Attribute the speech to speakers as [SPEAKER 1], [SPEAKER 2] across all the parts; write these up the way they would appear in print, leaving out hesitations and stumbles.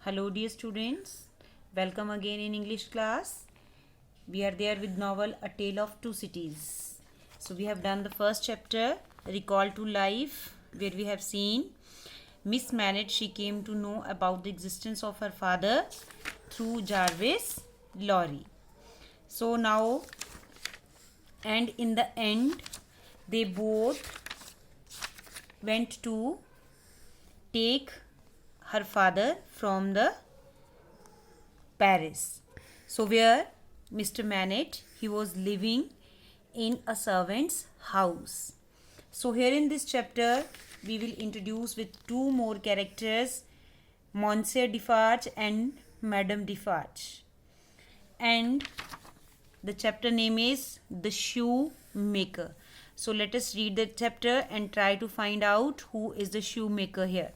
[SPEAKER 1] Hello dear students, welcome again in English class. We are there with novel A Tale of Two Cities. So we have done the first chapter, Recall to Life, where we have seen Miss Manet, she came to know about the existence of her father through Jarvis Lorry. So now, and in the end, they both went to take her father from the Paris. So where Mr. Manet, he was living in a servant's house. So here in this chapter, we will introduce with two more characters, Monsieur Defarge and Madame Defarge. And the chapter name is The Shoemaker. So let us read the chapter and try to find out who is the shoemaker here.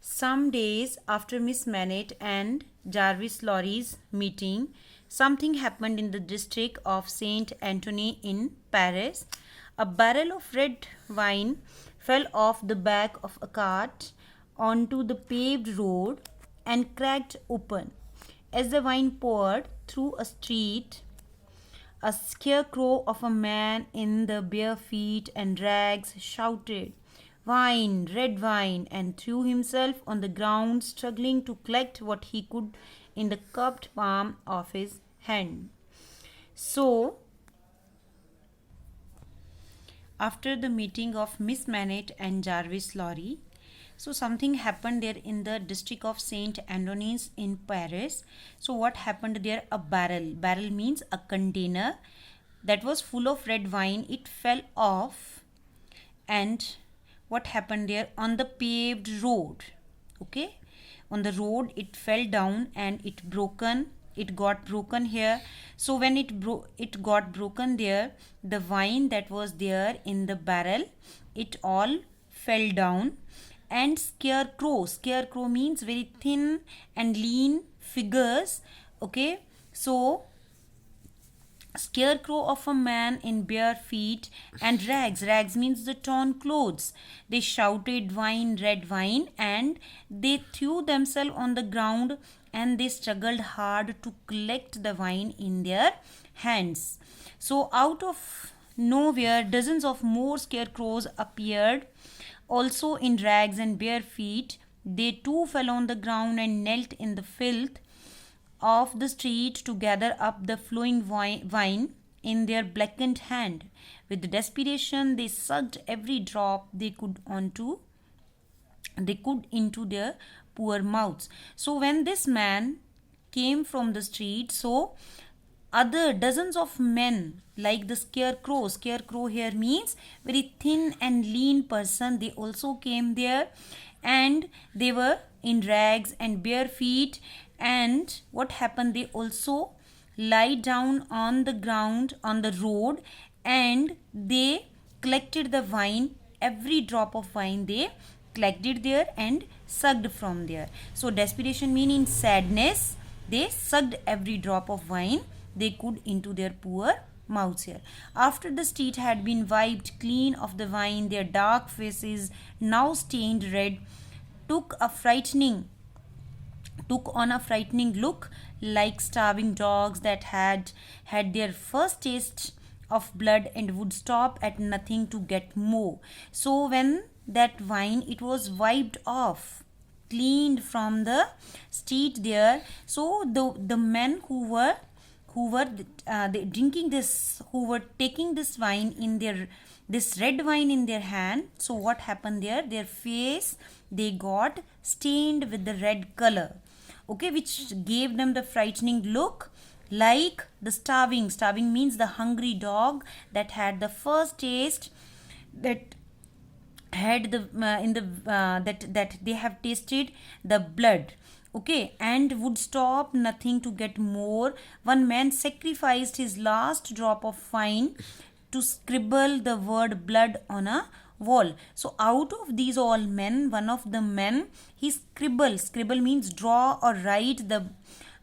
[SPEAKER 1] Some days after Miss Manet and Jarvis Lorry's meeting, something happened in the district of Saint Anthony in Paris. A barrel of red wine fell off the back of a cart onto the paved road and cracked open. As the wine poured through a street, a scarecrow of a man in the bare feet and rags shouted, "Wine, red wine," and threw himself on the ground, struggling to collect what he could in the cupped palm of his hand. So, after the meeting of Miss Manet and Jarvis Lorry, so something happened there in the district of Saint Anthony's in Paris. So what happened there? A barrel. Barrel means a container that was full of red wine. It fell off, and what happened there? On the paved road. Okay, on the road it fell down and it got broken here. So when it got broken there, the wine that was there in the barrel, it all fell down. And scarecrow means very thin and lean figures. Okay, so scarecrow of a man in bare feet and rags means the torn clothes. They shouted, "Wine, red wine," and they threw themselves on the ground and they struggled hard to collect the wine in their hands. So out of nowhere, dozens of more scarecrows appeared, also in rags and bare feet. They too fell on the ground and knelt in the filth of the street to gather up the flowing wine in their blackened hand. With desperation, they sucked every drop they could into their poor mouths. So when this man came from the street, so other dozens of men like the scarecrow here means very thin and lean person, they also came there, and they were in rags and bare feet. And what happened, they also lie down on the ground on the road and they collected the wine, every drop of wine they collected there and sucked from there. So desperation means in sadness they sucked every drop of wine they could into their poor mouths here. After the street had been wiped clean of the wine, their dark faces, now stained red, took on a frightening look, like starving dogs that had had their first taste of blood and would stop at nothing to get more. So when that wine, it was wiped off, cleaned from the street there, so the men who were drinking this, who were taking this wine in their, this red wine in their hand, so what happened there, their face, they got stained with the red color, okay, which gave them the frightening look, like the starving means the hungry dog that had the first taste, that had the that they have tasted the blood, okay, and would stop nothing to get more. One man sacrificed his last drop of wine to scribble the word blood on a wall. So out of these all men, one of the men, he scribble means draw or write the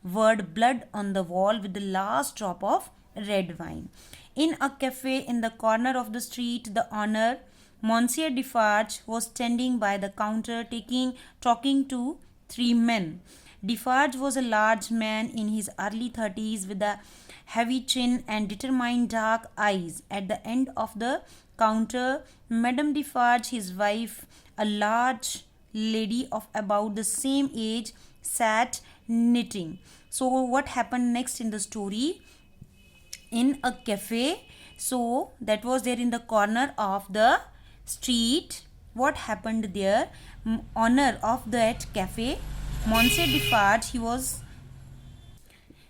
[SPEAKER 1] word blood on the wall with the last drop of red wine. In a cafe in the corner of the street, the owner Monsieur Defarge was standing by the counter talking to three men. Defarge was a large man in his early 30s with a heavy chin and determined dark eyes. At the end of the counter, Madame Defarge, his wife, a large lady of about the same age, sat knitting. So, what happened next in the story? In a cafe, so that was there in the corner of the street. What happened there? Owner of that cafe, Monsieur Defarge,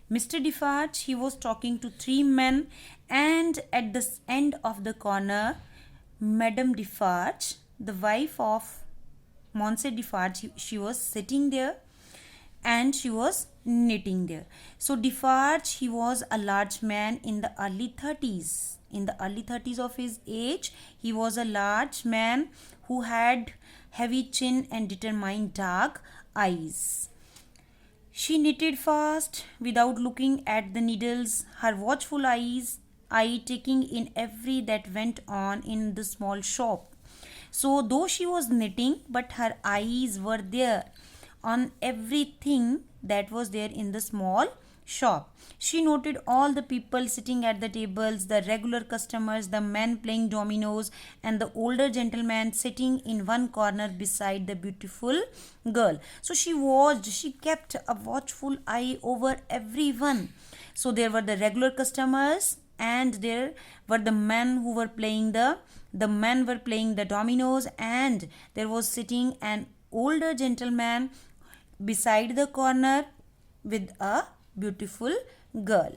[SPEAKER 1] Mr. Defarge, he was talking to three men, and at the end of the corner, Madame Defarge, the wife of Monsieur Defarge, she was sitting there and she was knitting there. So Defarge, he was a large man in the early 30s. In the early 30s of his age, he was a large man who had heavy chin and determined dark eyes. She knitted fast without looking at the needles, her watchful eye taking in every that went on in the small shop. So though she was knitting, but her eyes were there on everything that was there in the small shop. She noted all the people sitting at the tables, the regular customers, the men playing dominoes, and the older gentleman sitting in one corner beside the beautiful girl. So she kept a watchful eye over everyone. So there were the regular customers, and there were the men who were playing the men were playing the dominoes, and there was sitting an older gentleman beside the corner with a beautiful girl.